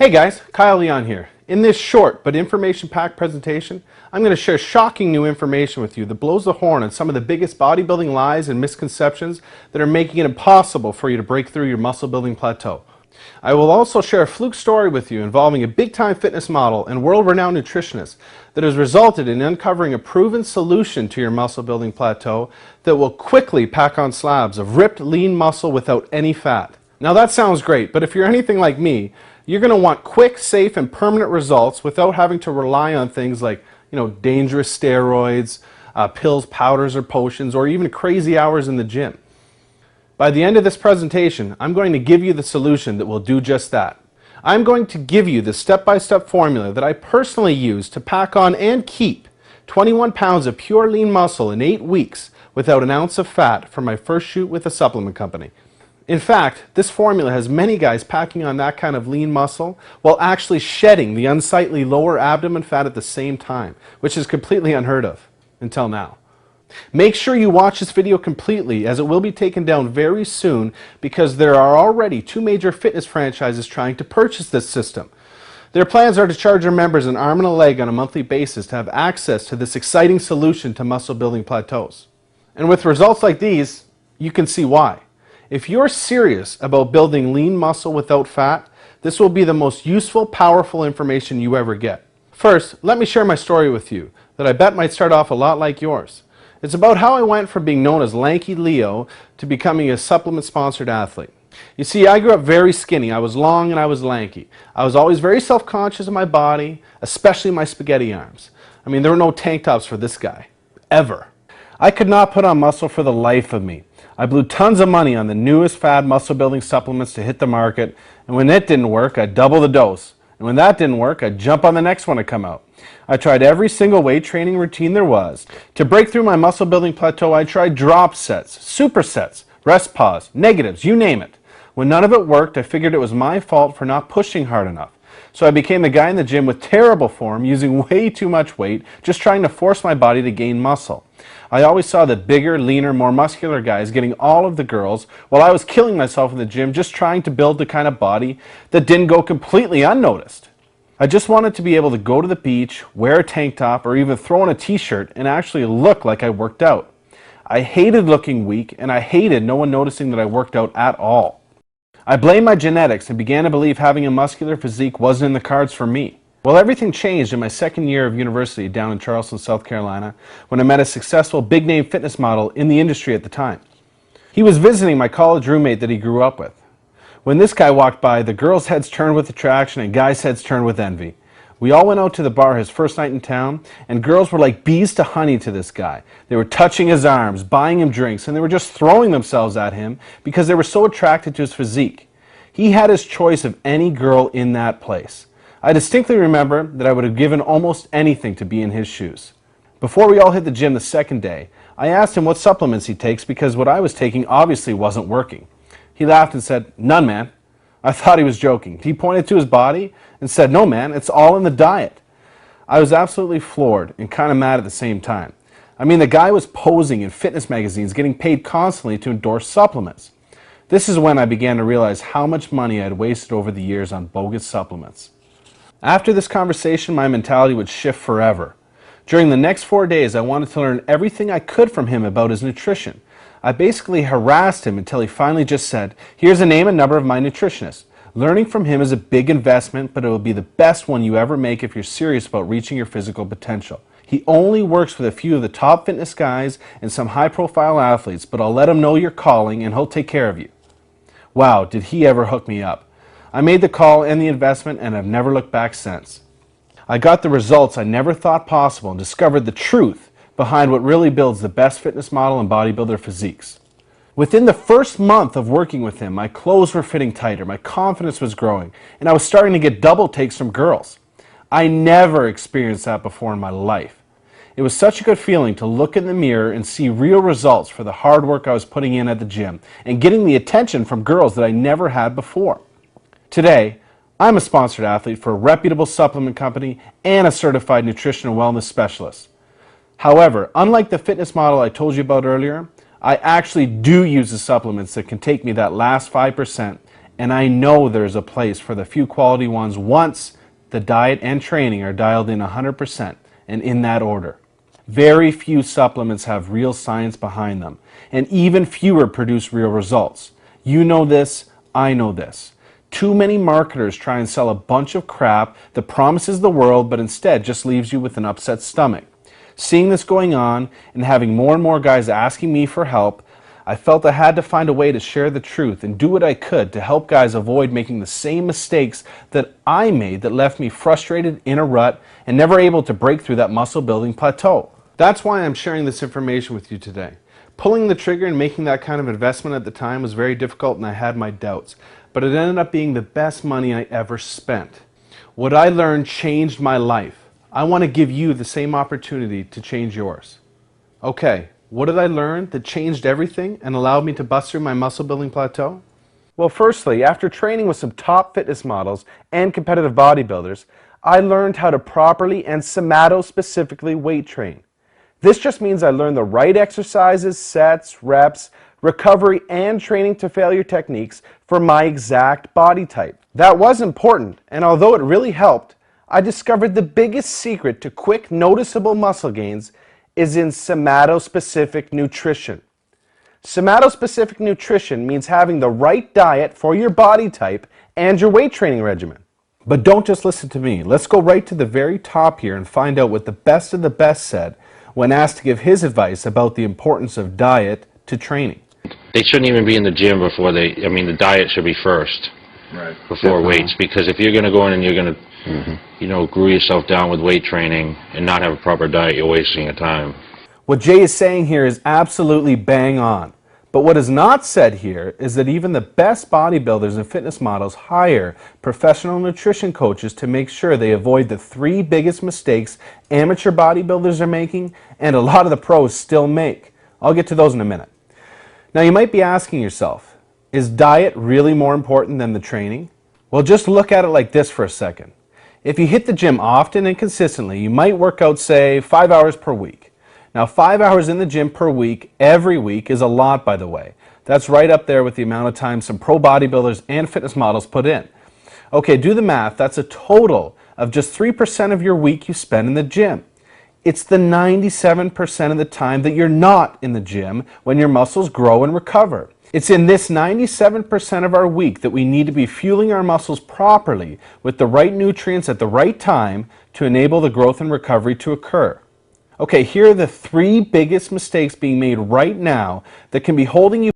Hey guys, Kyle Leon here. In this short but information-packed presentation, I'm going to share shocking new information with you that blows the horn on some of the biggest bodybuilding lies and misconceptions that are making it impossible for you to break through your muscle building plateau. I will also share a fluke story with you involving a big-time fitness model and world-renowned nutritionist that has resulted in uncovering a proven solution to your muscle building plateau that will quickly pack on slabs of ripped, lean muscle without any fat. Now that sounds great, but if you're anything like me, you're going to want quick, safe, and permanent results without having to rely on things like, dangerous steroids, pills, powders, or potions, or even crazy hours in the gym. By the end of this presentation, I'm going to give you the solution that will do just that. I'm going to give you the step-by-step formula that I personally use to pack on and keep 21 pounds of pure lean muscle in 8 weeks without an ounce of fat from my first shoot with a supplement company. In fact, this formula has many guys packing on that kind of lean muscle while actually shedding the unsightly lower abdomen fat at the same time, which is completely unheard of until now. Make sure you watch this video completely, as it will be taken down very soon because there are already 2 major fitness franchises trying to purchase this system. Their plans are to charge their members an arm and a leg on a monthly basis to have access to this exciting solution to muscle building plateaus. And with results like these, you can see why. If you're serious about building lean muscle without fat, this will be the most useful, powerful information you ever get. First, let me share my story with you that I bet might start off a lot like yours. It's about how I went from being known as Lanky Leo to becoming a supplement-sponsored athlete. You see, I grew up very skinny. I was long and I was lanky. I was always very self-conscious of my body, especially my spaghetti arms. I mean, there were no tank tops for this guy. Ever. I could not put on muscle for the life of me. I blew tons of money on the newest fad muscle building supplements to hit the market, and when it didn't work, I'd double the dose. And when that didn't work, I'd jump on the next one to come out. I tried every single weight training routine there was. To break through my muscle building plateau, I tried drop sets, supersets, rest pause, negatives, you name it. When none of it worked, I figured it was my fault for not pushing hard enough. So I became the guy in the gym with terrible form, using way too much weight, just trying to force my body to gain muscle. I always saw the bigger, leaner, more muscular guys getting all of the girls, while I was killing myself in the gym just trying to build the kind of body that didn't go completely unnoticed. I just wanted to be able to go to the beach, wear a tank top, or even throw on a t-shirt and actually look like I worked out. I hated looking weak, and I hated no one noticing that I worked out at all. I blamed my genetics and began to believe having a muscular physique wasn't in the cards for me. Well, everything changed in my second year of university down in Charleston, South Carolina, when I met a successful big-name fitness model in the industry at the time. He was visiting my college roommate that he grew up with. When this guy walked by, the girls' heads turned with attraction and guys' heads turned with envy. We all went out to the bar his first night in town, and girls were like bees to honey to this guy. They were touching his arms, buying him drinks, and they were just throwing themselves at him because they were so attracted to his physique. He had his choice of any girl in that place. I distinctly remember that I would have given almost anything to be in his shoes. Before we all hit the gym the second day, I asked him what supplements he takes because what I was taking obviously wasn't working. He laughed and said, "None, man." I thought he was joking. He pointed to his body and said, "No, man, it's all in the diet." I was absolutely floored and kind of mad at the same time. I mean, the guy was posing in fitness magazines, getting paid constantly to endorse supplements. This is when I began to realize how much money I had wasted over the years on bogus supplements. After this conversation, my mentality would shift forever. During the next 4 days, I wanted to learn everything I could from him about his nutrition. I basically harassed him until he finally just said, "Here's the name and number of my nutritionist. Learning from him is a big investment, but it will be the best one you ever make if you're serious about reaching your physical potential. He only works with a few of the top fitness guys and some high-profile athletes, but I'll let him know you're calling and he'll take care of you." Wow, did he ever hook me up. I made the call and the investment, and I've never looked back since. I got the results I never thought possible and discovered the truth behind what really builds the best fitness model and bodybuilder physiques. Within the first month of working with him, my clothes were fitting tighter, my confidence was growing, and I was starting to get double takes from girls. I never experienced that before in my life. It was such a good feeling to look in the mirror and see real results for the hard work I was putting in at the gym and getting the attention from girls that I never had before. Today, I'm a sponsored athlete for a reputable supplement company and a certified nutrition and wellness specialist. However, unlike the fitness model I told you about earlier, I actually do use the supplements that can take me that last 5% and I know there's a place for the few quality ones once the diet and training are dialed in 100% and in that order. Very few supplements have real science behind them, and even fewer produce real results. You know this, I know this. Too many marketers try and sell a bunch of crap that promises the world but instead just leaves you with an upset stomach. Seeing this going on and having more and more guys asking me for help, I felt I had to find a way to share the truth and do what I could to help guys avoid making the same mistakes that I made that left me frustrated, in a rut, and never able to break through that muscle building plateau. That's why I'm sharing this information with you today. Pulling the trigger and making that kind of investment at the time was very difficult and I had my doubts, but it ended up being the best money I ever spent. What I learned changed my life. I want to give you the same opportunity to change yours. Okay. What did I learn that changed everything and allowed me to bust through my muscle building plateau? Well, firstly, after training with some top fitness models and competitive bodybuilders, I learned how to properly and somato-specifically weight train. This just means I learned the right exercises, sets, reps, recovery, and training to failure techniques for my exact body type. That was important, and although it really helped, I discovered the biggest secret to quick, noticeable muscle gains is in somatospecific nutrition. Somatospecific nutrition means having the right diet for your body type and your weight training regimen. But don't just listen to me. Let's go right to the very top here and find out what the best of the best said when asked to give his advice about the importance of diet to training. They shouldn't even be in the gym before the diet should be first. Right. Before weights, because if you're going to go in and you're going to, glue yourself down with weight training and not have a proper diet, you're wasting your time. What Jay is saying here is absolutely bang on. But what is not said here is that even the best bodybuilders and fitness models hire professional nutrition coaches to make sure they avoid the 3 biggest mistakes amateur bodybuilders are making and a lot of the pros still make. I'll get to those in a minute. Now you might be asking yourself, is diet really more important than the training? Well, just look at it like this for a second. If you hit the gym often and consistently, you might work out, say, 5 hours per week. Now, 5 hours in the gym per week, every week, is a lot, by the way. That's right up there with the amount of time some pro bodybuilders and fitness models put in. Okay, do the math. That's a total of just 3% of your week you spend in the gym. It's the 97% of the time that you're not in the gym when your muscles grow and recover. It's in this 97% of our week that we need to be fueling our muscles properly with the right nutrients at the right time to enable the growth and recovery to occur. Okay, here are the 3 biggest mistakes being made right now that can be holding you